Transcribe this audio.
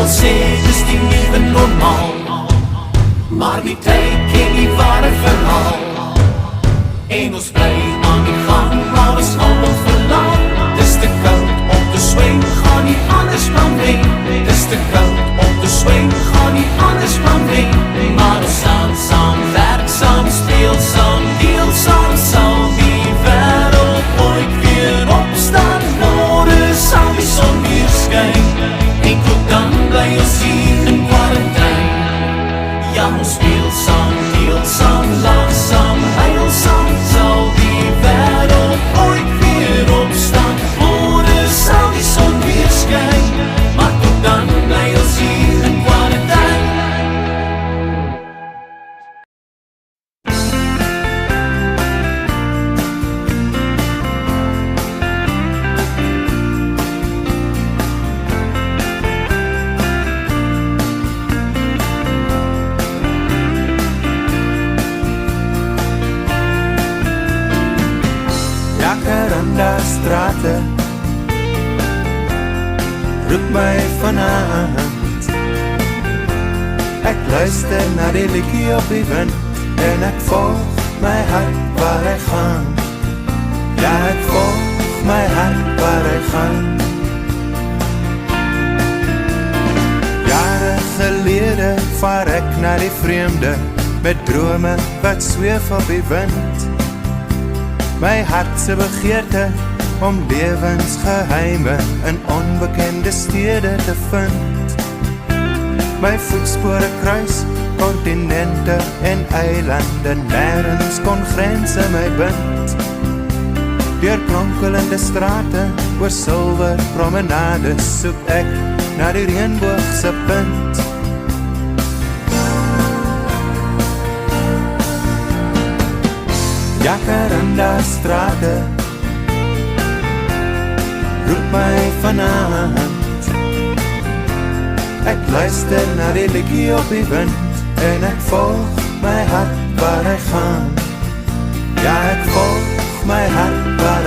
wil sê, dis die nuwe normaal. Maar die tyd ken die ware verhaal. En ons bly aan die gang, maar ons almal verlang. Dis te koud om te swem, gaan nie anders plan wen. Dis te koud om te swem, gaan nie anders plan wen. Maar ons staan saam, werk saam, speel saam, deel saam, sal die wêreld ooit weer opstaan. Môre sal die son weer skyn, en tot dan bly ons hier in quarantyne. Ja, ons speel saam, deel saam, lag saam, huil saam, sal die wêreld ooit weer opstaan. Môre sal die son weer skyn, maar tot dan bly ons hier in quarantyne. Jacaranda strate roep my vanaand. Ek luister na die liedjie op die wind, en ek volg my hart waar hy gaan. Ja, ek volg my hart waar hy gaan. Jare gelede vaar ek na die vreemde, met drome wat zweef op die wind. My hartse begeerte om lewensgeheime in onbekende stede te vind. My voetspore kruis kontinente en eilande, nêrens kon grense my bind. Deur kronkelende strate, oor silwer promenades, soek ek na die reënboogse punt. Jacaranda strate roep my vanaand. Ek luister na die liedjie op die wind, en ek volg my hart waar hy gaan. Ja, ek volg my hart waar